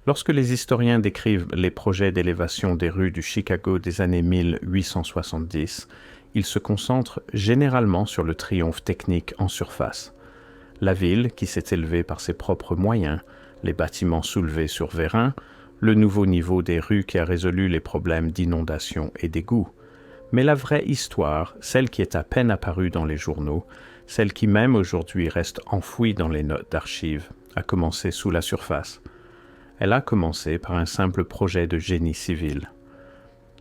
Lorsque les historiens décrivent les projets d'élévation des rues du Chicago des années 1870, ils se concentrent généralement sur le triomphe technique en surface. La ville, qui s'est élevée par ses propres moyens, les bâtiments soulevés sur vérin, le nouveau niveau des rues qui a résolu les problèmes d'inondation et d'égouts. Mais la vraie histoire, celle qui est à peine apparue dans les journaux, celle qui même aujourd'hui reste enfouie dans les notes d'archives, a commencé sous la surface. Elle a commencé par un simple projet de génie civil.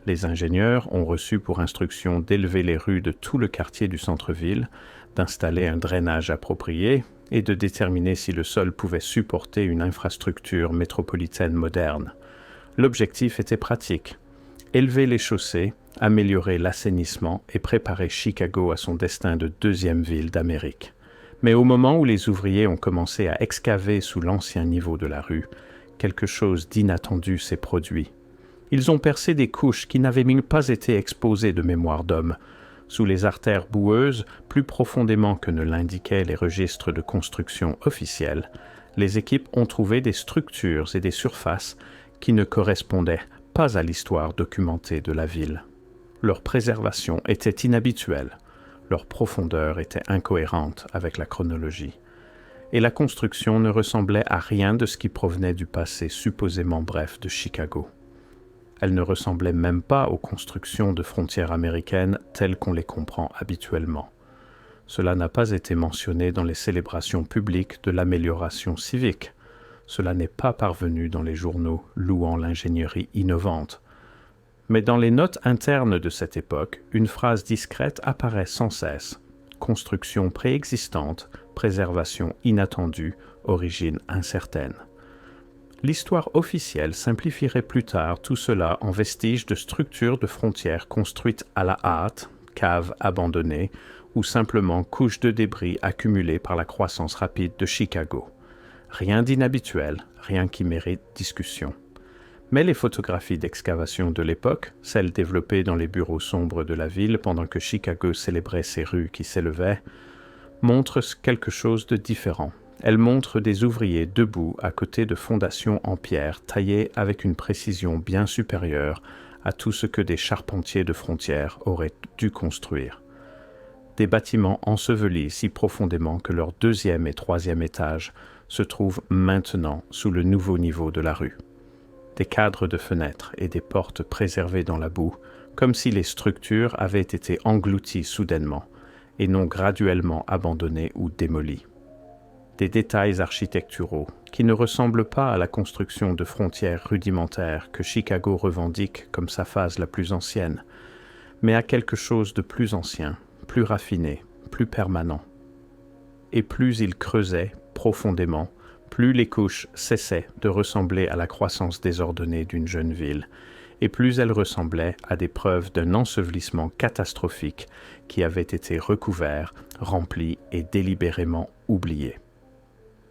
Les ingénieurs ont reçu pour instruction d'élever les rues de tout le quartier du centre-ville, d'installer un drainage approprié et de déterminer si le sol pouvait supporter une infrastructure métropolitaine moderne. L'objectif était pratique: élever les chaussées, améliorer l'assainissement et préparer Chicago à son destin de deuxième ville d'Amérique. Mais au moment où les ouvriers ont commencé à excaver sous l'ancien niveau de la rue, quelque chose d'inattendu s'est produit. Ils ont percé des couches qui n'avaient même pas été exposées de mémoire d'homme. Sous les artères boueuses, plus profondément que ne l'indiquaient les registres de construction officiels, les équipes ont trouvé des structures et des surfaces qui ne correspondaient pas à l'histoire documentée de la ville. Leur préservation était inhabituelle, leur profondeur était incohérente avec la chronologie, et la construction ne ressemblait à rien de ce qui provenait du passé supposément bref de Chicago. Elle ne ressemblait même pas aux constructions de frontières américaines telles qu'on les comprend habituellement. Cela n'a pas été mentionné dans les célébrations publiques de l'amélioration civique. Cela n'est pas parvenu dans les journaux louant l'ingénierie innovante. Mais dans les notes internes de cette époque, une phrase discrète apparaît sans cesse: construction préexistante, préservation inattendue, origine incertaine. L'histoire officielle simplifierait plus tard tout cela en vestiges de structures de frontières construites à la hâte, caves abandonnées, ou simplement couches de débris accumulées par la croissance rapide de Chicago. Rien d'inhabituel, rien qui mérite discussion. Mais les photographies d'excavation de l'époque, celles développées dans les bureaux sombres de la ville pendant que Chicago célébrait ses rues qui s'élevaient, montrent quelque chose de différent. Elles montrent des ouvriers debout à côté de fondations en pierre taillées avec une précision bien supérieure à tout ce que des charpentiers de frontières auraient dû construire. Des bâtiments ensevelis si profondément que leur deuxième et troisième étage se trouvent maintenant sous le nouveau niveau de la rue. Des cadres de fenêtres et des portes préservées dans la boue, comme si les structures avaient été englouties soudainement et non graduellement abandonnées ou démolies. Des détails architecturaux qui ne ressemblent pas à la construction de frontières rudimentaires que Chicago revendique comme sa phase la plus ancienne, mais à quelque chose de plus ancien, plus raffiné, plus permanent. Et plus il creusait profondément, plus les couches cessaient de ressembler à la croissance désordonnée d'une jeune ville, et plus elles ressemblaient à des preuves d'un ensevelissement catastrophique qui avait été recouvert, rempli et délibérément oublié.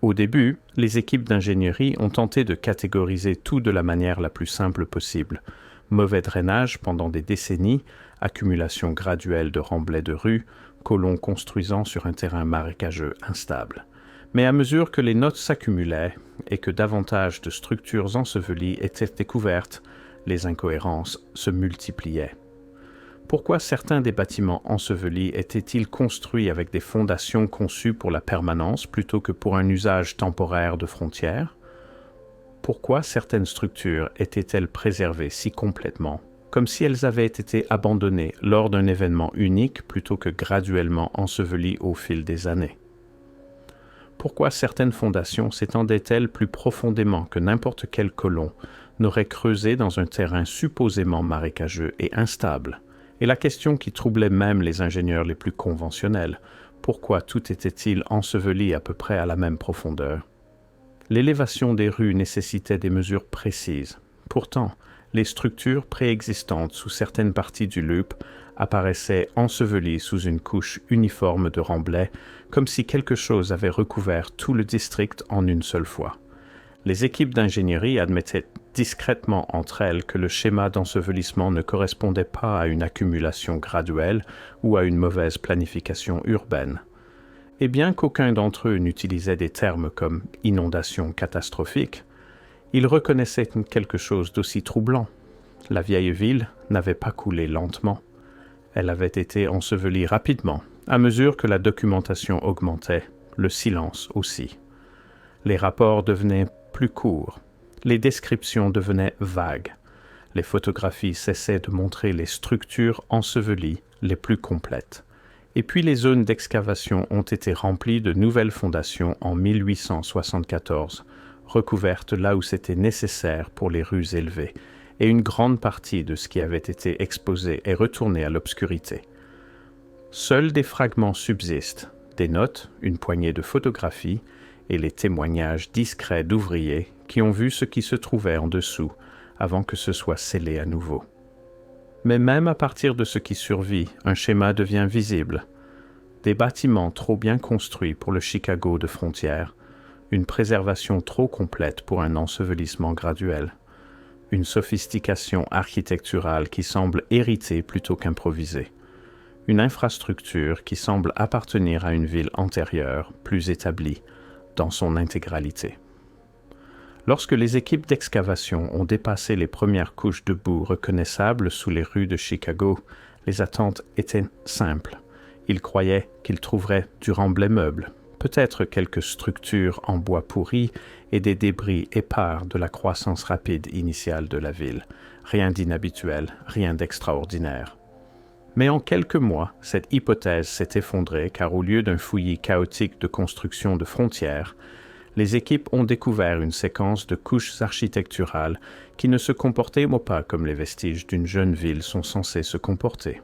Au début, les équipes d'ingénierie ont tenté de catégoriser tout de la manière la plus simple possible. Mauvais drainage pendant des décennies, accumulation graduelle de remblais de rue, colons construisant sur un terrain marécageux instable. Mais à mesure que les notes s'accumulaient et que davantage de structures ensevelies étaient découvertes, les incohérences se multipliaient. Pourquoi certains des bâtiments ensevelis étaient-ils construits avec des fondations conçues pour la permanence plutôt que pour un usage temporaire de frontières? Pourquoi certaines structures étaient-elles préservées si complètement, comme si elles avaient été abandonnées lors d'un événement unique plutôt que graduellement ensevelies au fil des années? Pourquoi certaines fondations s'étendaient-elles plus profondément que n'importe quel colon n'aurait creusé dans un terrain supposément marécageux et instable? Et la question qui troublait même les ingénieurs les plus conventionnels: pourquoi tout était-il enseveli à peu près à la même profondeur? L'élévation des rues nécessitait des mesures précises. Pourtant, les structures préexistantes sous certaines parties du loop apparaissaient ensevelies sous une couche uniforme de remblais, comme si quelque chose avait recouvert tout le district en une seule fois. Les équipes d'ingénierie admettaient discrètement entre elles que le schéma d'ensevelissement ne correspondait pas à une accumulation graduelle ou à une mauvaise planification urbaine. Et bien qu'aucun d'entre eux n'utilisait des termes comme inondation catastrophique, Il reconnaissait quelque chose d'aussi troublant. La vieille ville n'avait pas coulé lentement. Elle avait été ensevelie rapidement, à mesure que la documentation augmentait, le silence aussi. Les rapports devenaient plus courts, les descriptions devenaient vagues, les photographies cessaient de montrer les structures ensevelies les plus complètes. Et puis les zones d'excavation ont été remplies de nouvelles fondations en 1874, recouvertes là où c'était nécessaire pour les rues élevées, et une grande partie de ce qui avait été exposé est retourné à l'obscurité. Seuls des fragments subsistent, des notes, une poignée de photographies, et les témoignages discrets d'ouvriers qui ont vu ce qui se trouvait en dessous avant que ce soit scellé à nouveau. Mais même à partir de ce qui survit, un schéma devient visible. Des bâtiments trop bien construits pour le Chicago de frontières, une préservation trop complète pour un ensevelissement graduel, une sophistication architecturale qui semble héritée plutôt qu'improvisée, une infrastructure qui semble appartenir à une ville antérieure, plus établie, dans son intégralité. Lorsque les équipes d'excavation ont dépassé les premières couches de boue reconnaissables sous les rues de Chicago, les attentes étaient simples. Ils croyaient qu'ils trouveraient du remblai meuble, peut-être quelques structures en bois pourri et des débris épars de la croissance rapide initiale de la ville. Rien d'inhabituel, rien d'extraordinaire. Mais en quelques mois, cette hypothèse s'est effondrée car au lieu d'un fouillis chaotique de construction de frontières, les équipes ont découvert une séquence de couches architecturales qui ne se comportaient pas comme les vestiges d'une jeune ville sont censés se comporter.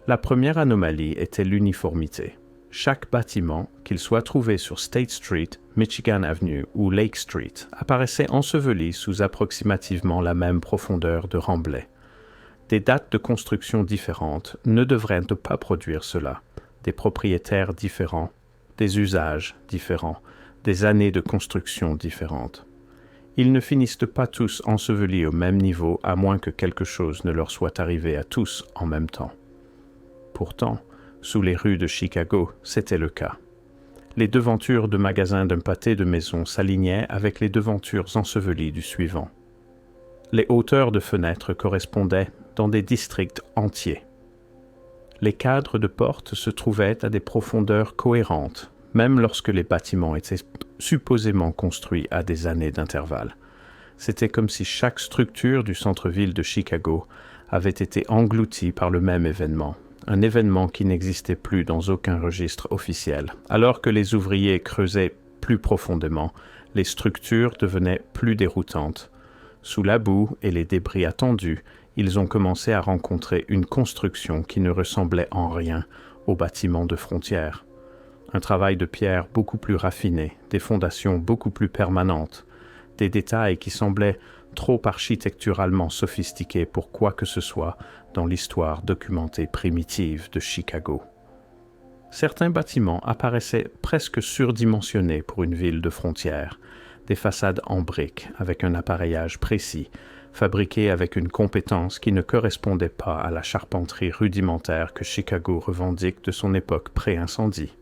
La première anomalie était l'uniformité. Chaque bâtiment, qu'il soit trouvé sur State Street, Michigan Avenue ou Lake Street, apparaissait enseveli sous approximativement la même profondeur de remblai. Des dates de construction différentes ne devraient pas produire cela. Des propriétaires différents, des usages différents, des années de construction différentes. Ils ne finissent pas tous ensevelis au même niveau à moins que quelque chose ne leur soit arrivé à tous en même temps. Pourtant, sous les rues de Chicago, c'était le cas. Les devantures de magasins d'un pâté de maison s'alignaient avec les devantures ensevelies du suivant. Les hauteurs de fenêtres correspondaient dans des districts entiers. Les cadres de portes se trouvaient à des profondeurs cohérentes, même lorsque les bâtiments étaient supposément construits à des années d'intervalle. C'était comme si chaque structure du centre-ville de Chicago avait été engloutie par le même événement, un événement qui n'existait plus dans aucun registre officiel. Alors que les ouvriers creusaient plus profondément, les structures devenaient plus déroutantes. Sous la boue et les débris attendus, ils ont commencé à rencontrer une construction qui ne ressemblait en rien aux bâtiments de frontières. Un travail de pierre beaucoup plus raffiné, des fondations beaucoup plus permanentes, des détails qui semblaient trop architecturalement sophistiqués pour quoi que ce soit dans l'histoire documentée primitive de Chicago. Certains bâtiments apparaissaient presque surdimensionnés pour une ville de frontières, des façades en briques avec un appareillage précis, fabriquées avec une compétence qui ne correspondait pas à la charpenterie rudimentaire que Chicago revendique de son époque pré-incendie.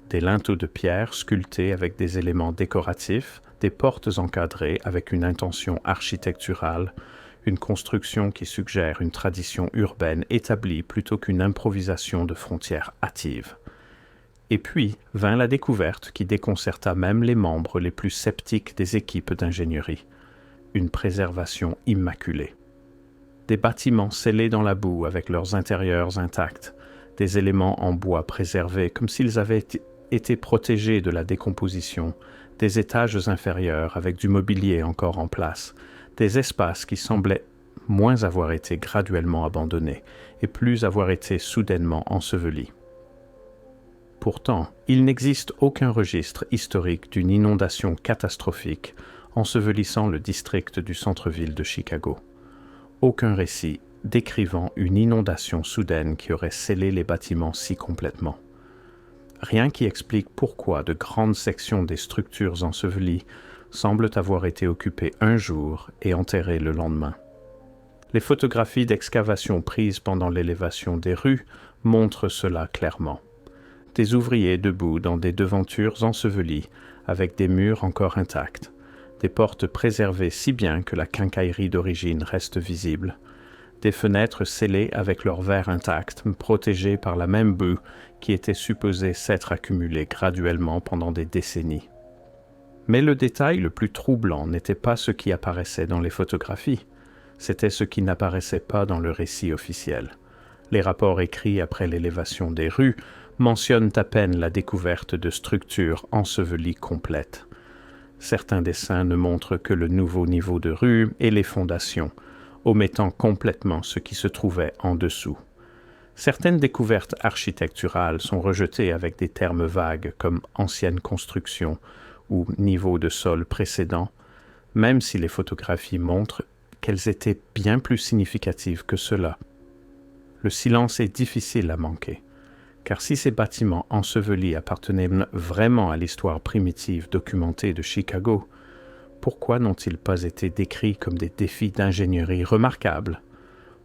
Des linteaux de pierre sculptés avec des éléments décoratifs, des portes encadrées avec une intention architecturale, une construction qui suggère une tradition urbaine établie plutôt qu'une improvisation de frontières hâtives. Et puis vint la découverte qui déconcerta même les membres les plus sceptiques des équipes d'ingénierie. Une préservation immaculée. Des bâtiments scellés dans la boue avec leurs intérieurs intacts, des éléments en bois préservés comme s'ils avaient été protégés de la décomposition, des étages inférieurs avec du mobilier encore en place, des espaces qui semblaient moins avoir été graduellement abandonnés et plus avoir été soudainement ensevelis. Pourtant, il n'existe aucun registre historique d'une inondation catastrophique ensevelissant le district du centre-ville de Chicago. Aucun récit décrivant une inondation soudaine qui aurait scellé les bâtiments si complètement. Rien qui explique pourquoi de grandes sections des structures ensevelies semblent avoir été occupées un jour et enterrées le lendemain. Les photographies d'excavation prises pendant l'élévation des rues montrent cela clairement. Des ouvriers debout dans des devantures ensevelies avec des murs encore intacts, des portes préservées si bien que la quincaillerie d'origine reste visible, des fenêtres scellées avec leurs verres intacts, protégées par la même boue qui était supposée s'être accumulée graduellement pendant des décennies. Mais le détail le plus troublant n'était pas ce qui apparaissait dans les photographies, c'était ce qui n'apparaissait pas dans le récit officiel. Les rapports écrits après l'élévation des rues mentionnent à peine la découverte de structures ensevelies complètes. Certains dessins ne montrent que le nouveau niveau de rue et les fondations, omettant complètement ce qui se trouvait en dessous. Certaines découvertes architecturales sont rejetées avec des termes vagues comme ancienne construction ou niveau de sol précédent, même si les photographies montrent qu'elles étaient bien plus significatives que cela. Le silence est difficile à manquer, car si ces bâtiments ensevelis appartenaient vraiment à l'histoire primitive documentée de Chicago, pourquoi n'ont-ils pas été décrits comme des défis d'ingénierie remarquables?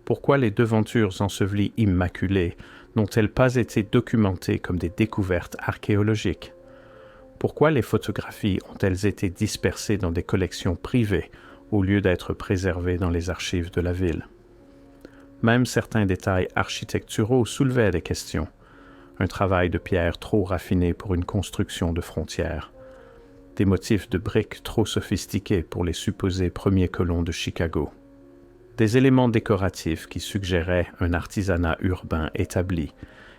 Pourquoi les devantures ensevelies immaculées n'ont-elles pas été documentées comme des découvertes archéologiques? Pourquoi les photographies ont-elles été dispersées dans des collections privées au lieu d'être préservées dans les archives de la ville? Même certains détails architecturaux soulevaient des questions. Un travail de pierre trop raffiné pour une construction de frontière. Des motifs de briques trop sophistiqués pour les supposés premiers colons de Chicago. Des éléments décoratifs qui suggéraient un artisanat urbain établi,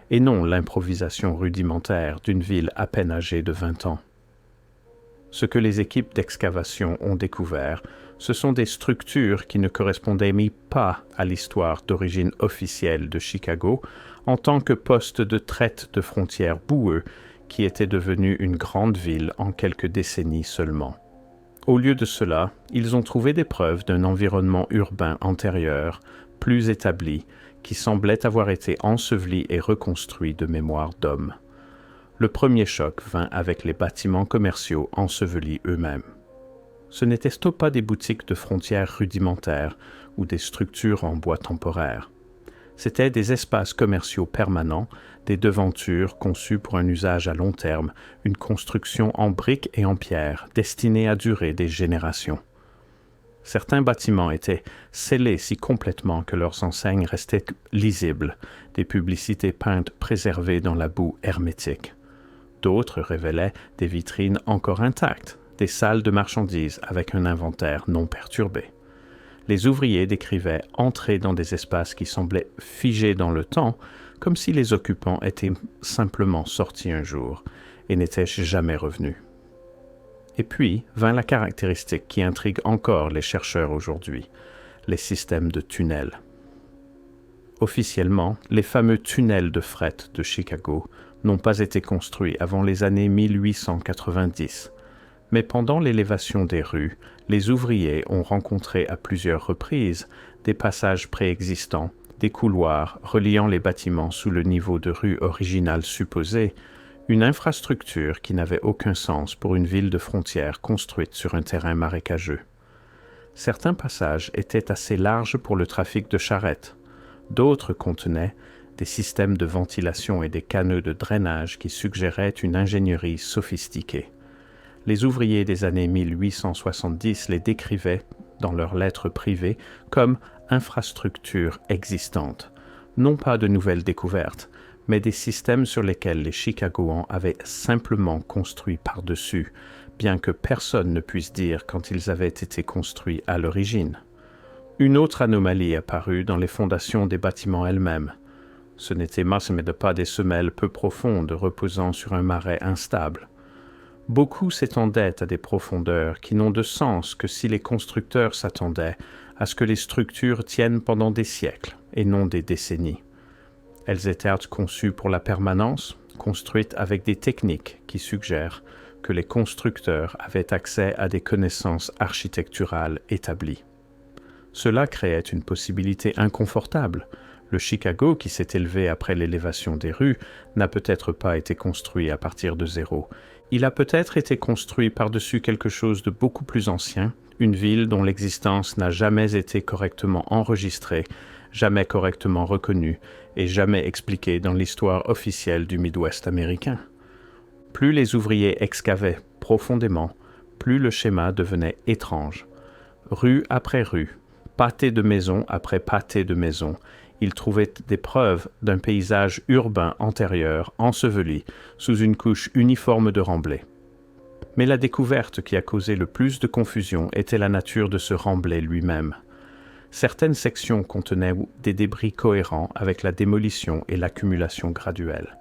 et non l'improvisation rudimentaire d'une ville à peine âgée de 20 ans. Ce que les équipes d'excavation ont découvert, ce sont des structures qui ne correspondaient pas à l'histoire d'origine officielle de Chicago en tant que poste de traite de frontières boueux qui était devenu une grande ville en quelques décennies seulement. Au lieu de cela, ils ont trouvé des preuves d'un environnement urbain antérieur, plus établi, qui semblait avoir été enseveli et reconstruit de mémoire d'hommes. Le premier choc vint avec les bâtiments commerciaux ensevelis eux-mêmes. Ce n'étaient pas des boutiques de frontières rudimentaires ou des structures en bois temporaire. C'étaient des espaces commerciaux permanents, des devantures conçues pour un usage à long terme, une construction en briques et en pierre destinée à durer des générations. Certains bâtiments étaient scellés si complètement que leurs enseignes restaient lisibles, des publicités peintes préservées dans la boue hermétique. D'autres révélaient des vitrines encore intactes, des salles de marchandises avec un inventaire non perturbé. Les ouvriers décrivaient entrer dans des espaces qui semblaient figés dans le temps, comme si les occupants étaient simplement sortis un jour et n'étaient jamais revenus. Et puis vint la caractéristique qui intrigue encore les chercheurs aujourd'hui, les systèmes de tunnels. Officiellement, les fameux tunnels de fret de Chicago n'ont pas été construits avant les années 1890, mais pendant l'élévation des rues, les ouvriers ont rencontré à plusieurs reprises des passages préexistants, des couloirs reliant les bâtiments sous le niveau de rue original supposé, une infrastructure qui n'avait aucun sens pour une ville de frontière construite sur un terrain marécageux. Certains passages étaient assez larges pour le trafic de charrettes, d'autres contenaient des systèmes de ventilation et des canaux de drainage qui suggéraient une ingénierie sophistiquée. Les ouvriers des années 1870 les décrivaient, dans leurs lettres privées, comme infrastructures existantes, non pas de nouvelles découvertes, mais des systèmes sur lesquels les Chicagoans avaient simplement construit par-dessus, bien que personne ne puisse dire quand ils avaient été construits à l'origine. Une autre anomalie apparut dans les fondations des bâtiments elles-mêmes. Ce n'étaient pas des semelles peu profondes reposant sur un marais instable. Beaucoup s'étendaient à des profondeurs qui n'ont de sens que si les constructeurs s'attendaient à ce que les structures tiennent pendant des siècles et non des décennies. Elles étaient conçues pour la permanence, construites avec des techniques qui suggèrent que les constructeurs avaient accès à des connaissances architecturales établies. Cela créait une possibilité inconfortable. Le Chicago, qui s'est élevé après l'élévation des rues, n'a peut-être pas été construit à partir de zéro. Il a peut-être été construit par-dessus quelque chose de beaucoup plus ancien, une ville dont l'existence n'a jamais été correctement enregistrée, jamais correctement reconnue et jamais expliquée dans l'histoire officielle du Midwest américain. Plus les ouvriers excavaient profondément, plus le schéma devenait étrange. Rue après rue, pâté de maison après pâté de maison, il trouvait des preuves d'un paysage urbain antérieur enseveli sous une couche uniforme de remblai. Mais la découverte qui a causé le plus de confusion était la nature de ce remblai lui-même. Certaines sections contenaient des débris cohérents avec la démolition et l'accumulation graduelle.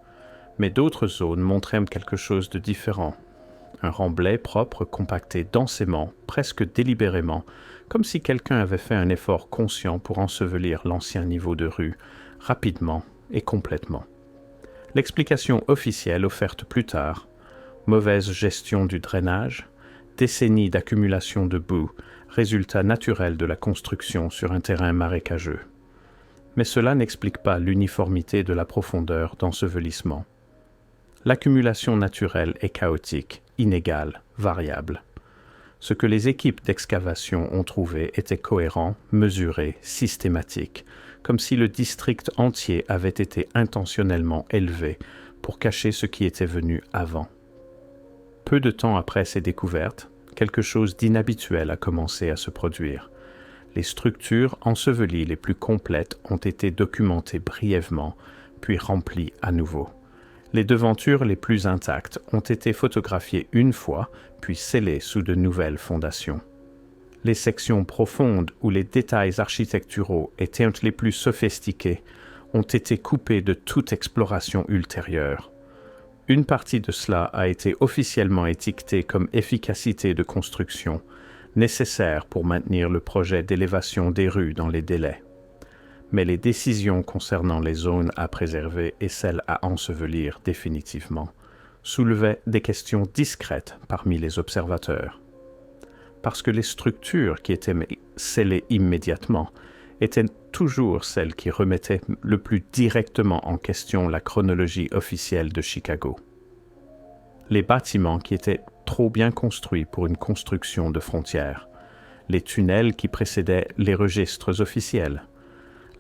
Mais d'autres zones montraient quelque chose de différent. Un remblai propre compacté densément, presque délibérément, comme si quelqu'un avait fait un effort conscient pour ensevelir l'ancien niveau de rue, rapidement et complètement. L'explication officielle offerte plus tard, mauvaise gestion du drainage, décennies d'accumulation de boue, résultat naturel de la construction sur un terrain marécageux. Mais cela n'explique pas l'uniformité de la profondeur d'ensevelissement. L'accumulation naturelle est chaotique, inégale, variable. Ce que les équipes d'excavation ont trouvé était cohérent, mesuré, systématique, comme si le district entier avait été intentionnellement élevé pour cacher ce qui était venu avant. Peu de temps après ces découvertes, quelque chose d'inhabituel a commencé à se produire. Les structures ensevelies les plus complètes ont été documentées brièvement, puis remplies à nouveau. Les devantures les plus intactes ont été photographiées une fois, puis scellées sous de nouvelles fondations. Les sections profondes où les détails architecturaux étaient les plus sophistiqués ont été coupés de toute exploration ultérieure. Une partie de cela a été officiellement étiquetée comme efficacité de construction, nécessaire pour maintenir le projet d'élévation des rues dans les délais. Mais les décisions concernant les zones à préserver et celles à ensevelir définitivement soulevaient des questions discrètes parmi les observateurs. Parce que les structures qui étaient scellées immédiatement étaient toujours celles qui remettaient le plus directement en question la chronologie officielle de Chicago. Les bâtiments qui étaient trop bien construits pour une construction de frontières, les tunnels qui précédaient les registres officiels,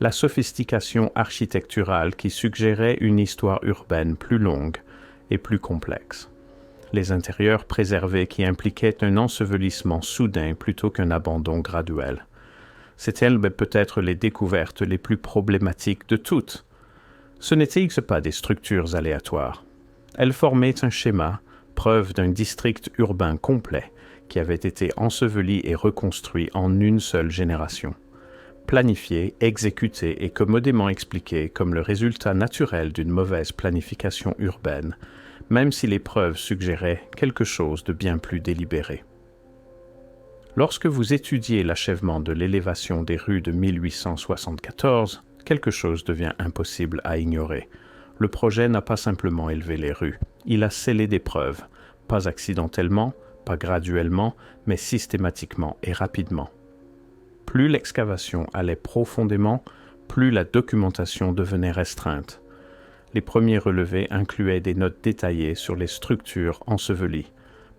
la sophistication architecturale qui suggérait une histoire urbaine plus longue et plus complexe, les intérieurs préservés qui impliquaient un ensevelissement soudain plutôt qu'un abandon graduel. C'étaient peut-être les découvertes les plus problématiques de toutes. Ce n'étaient pas des structures aléatoires. Elles formaient un schéma, preuve d'un district urbain complet qui avait été enseveli et reconstruit en une seule génération. Planifié, exécuté et commodément expliqué comme le résultat naturel d'une mauvaise planification urbaine, même si les preuves suggéraient quelque chose de bien plus délibéré. Lorsque vous étudiez l'achèvement de l'élévation des rues de 1874, quelque chose devient impossible à ignorer. Le projet n'a pas simplement élevé les rues, il a scellé des preuves, pas accidentellement, pas graduellement, mais systématiquement et rapidement. Plus l'excavation allait profondément, plus la documentation devenait restreinte. Les premiers relevés incluaient des notes détaillées sur les structures ensevelies,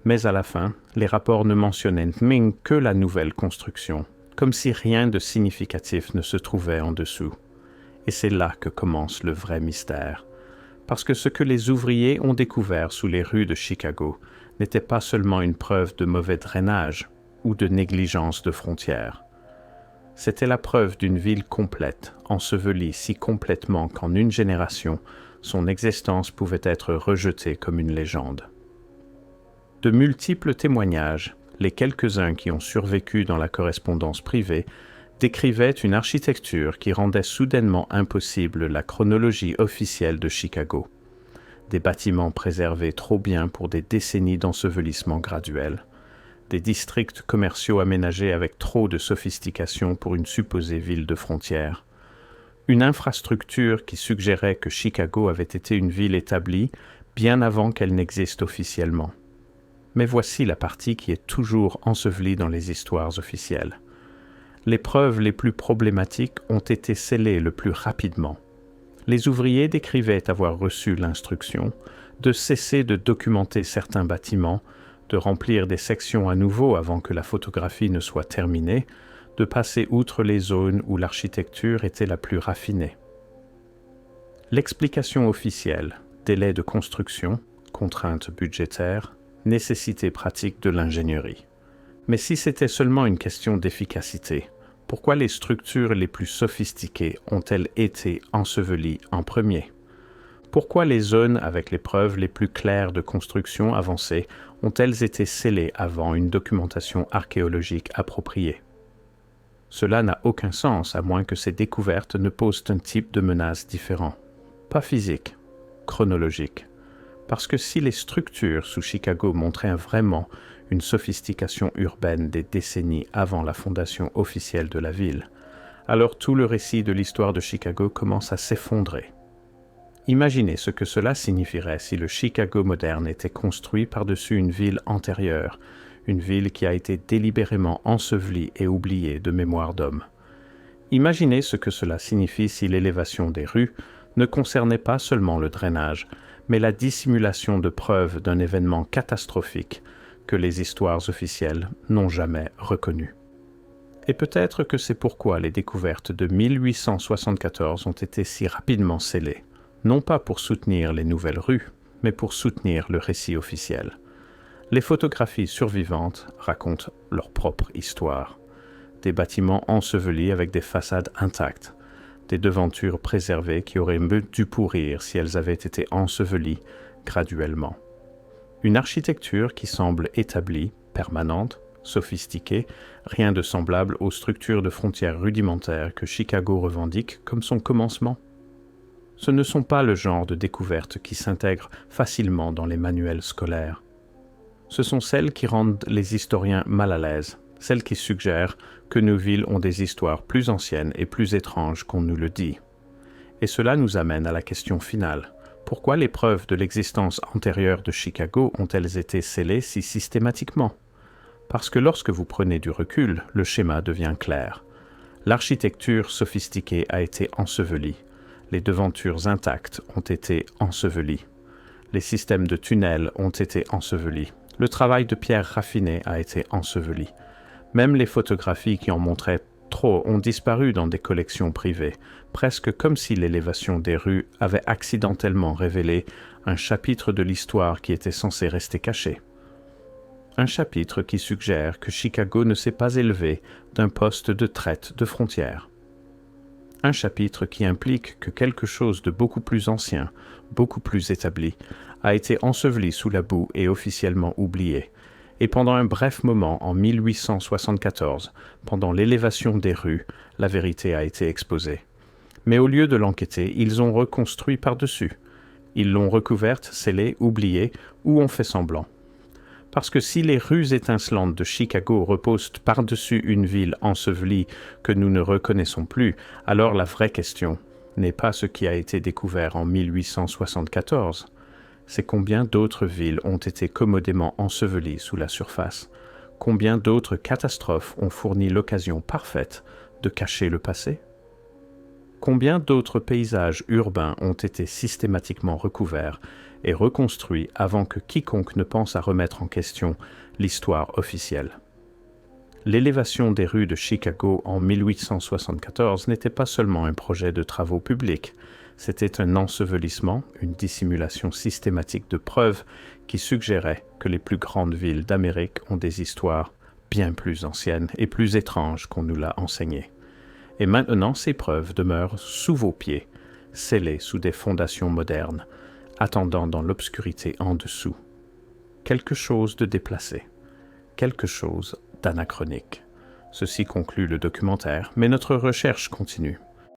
mais à la fin, les rapports ne mentionnaient même que la nouvelle construction, comme si rien de significatif ne se trouvait en dessous. Et c'est là que commence le vrai mystère. Parce que ce que les ouvriers ont découvert sous les rues de Chicago n'était pas seulement une preuve de mauvais drainage ou de négligence de frontières. C'était la preuve d'une ville complète, ensevelie si complètement qu'en une génération, son existence pouvait être rejetée comme une légende. De multiples témoignages, les quelques-uns qui ont survécu dans la correspondance privée, décrivaient une architecture qui rendait soudainement impossible la chronologie officielle de Chicago. Des bâtiments préservés trop bien pour des décennies d'ensevelissement graduel, des districts commerciaux aménagés avec trop de sophistication pour une supposée ville de frontières, une infrastructure qui suggérait que Chicago avait été une ville établie bien avant qu'elle n'existe officiellement. Mais voici la partie qui est toujours ensevelie dans les histoires officielles. Les preuves les plus problématiques ont été scellées le plus rapidement. Les ouvriers décrivaient avoir reçu l'instruction de cesser de documenter certains bâtiments, de remplir des sections à nouveau avant que la photographie ne soit terminée, de passer outre les zones où l'architecture était la plus raffinée. L'explication officielle, délai de construction, contraintes budgétaires, nécessité pratique de l'ingénierie. Mais si c'était seulement une question d'efficacité, pourquoi les structures les plus sophistiquées ont-elles été ensevelies en premier? Pourquoi les zones avec les preuves les plus claires de construction avancée ont-elles été scellées avant une documentation archéologique appropriée? Cela n'a aucun sens à moins que ces découvertes ne posent un type de menace différent. Pas physique, chronologique. Parce que si les structures sous Chicago montraient vraiment une sophistication urbaine des décennies avant la fondation officielle de la ville, alors tout le récit de l'histoire de Chicago commence à s'effondrer. Imaginez ce que cela signifierait si le Chicago moderne était construit par-dessus une ville antérieure, une ville qui a été délibérément ensevelie et oubliée de mémoire d'homme. Imaginez ce que cela signifie si l'élévation des rues ne concernait pas seulement le drainage, mais la dissimulation de preuves d'un événement catastrophique que les histoires officielles n'ont jamais reconnu. Et peut-être que c'est pourquoi les découvertes de 1874 ont été si rapidement scellées, non pas pour soutenir les nouvelles rues, mais pour soutenir le récit officiel. Les photographies survivantes racontent leur propre histoire. Des bâtiments ensevelis avec des façades intactes, des devantures préservées qui auraient dû pourrir si elles avaient été ensevelies graduellement. Une architecture qui semble établie, permanente, sophistiquée, rien de semblable aux structures de frontières rudimentaires que Chicago revendique comme son commencement. Ce ne sont pas le genre de découvertes qui s'intègrent facilement dans les manuels scolaires. Ce sont celles qui rendent les historiens mal à l'aise, celles qui suggèrent que nos villes ont des histoires plus anciennes et plus étranges qu'on nous le dit. Et cela nous amène à la question finale. Pourquoi les preuves de l'existence antérieure de Chicago ont-elles été scellées si systématiquement? Parce que lorsque vous prenez du recul, le schéma devient clair. L'architecture sophistiquée a été ensevelie. Les devantures intactes ont été ensevelies. Les systèmes de tunnels ont été ensevelis. Le travail de pierre raffinée a été enseveli. Même les photographies qui en montraient trop ont disparu dans des collections privées, presque comme si l'élévation des rues avait accidentellement révélé un chapitre de l'histoire qui était censé rester caché. Un chapitre qui suggère que Chicago ne s'est pas élevé d'un poste de traite de frontières. Un chapitre qui implique que quelque chose de beaucoup plus ancien, beaucoup plus établi, a été enseveli sous la boue et officiellement oublié. Et pendant un bref moment, en 1874, pendant l'élévation des rues, la vérité a été exposée. Mais au lieu de l'enquêter, ils ont reconstruit par-dessus. Ils l'ont recouverte, scellée, oubliée, ou ont fait semblant. Parce que si les rues étincelantes de Chicago reposent par-dessus une ville ensevelie que nous ne reconnaissons plus, alors la vraie question n'est pas ce qui a été découvert en 1874, c'est combien d'autres villes ont été commodément ensevelies sous la surface, combien d'autres catastrophes ont fourni l'occasion parfaite de cacher le passé. Combien d'autres paysages urbains ont été systématiquement recouverts et reconstruits avant que quiconque ne pense à remettre en question l'histoire officielle. L'élévation des rues de Chicago en 1874 n'était pas seulement un projet de travaux publics, c'était un ensevelissement, une dissimulation systématique de preuves qui suggérait que les plus grandes villes d'Amérique ont des histoires bien plus anciennes et plus étranges qu'on nous l'a enseigné. Et maintenant, ces preuves demeurent sous vos pieds, scellées sous des fondations modernes, attendant dans l'obscurité en dessous. Quelque chose de déplacé, quelque chose d'anachronique. Ceci conclut le documentaire, mais notre recherche continue.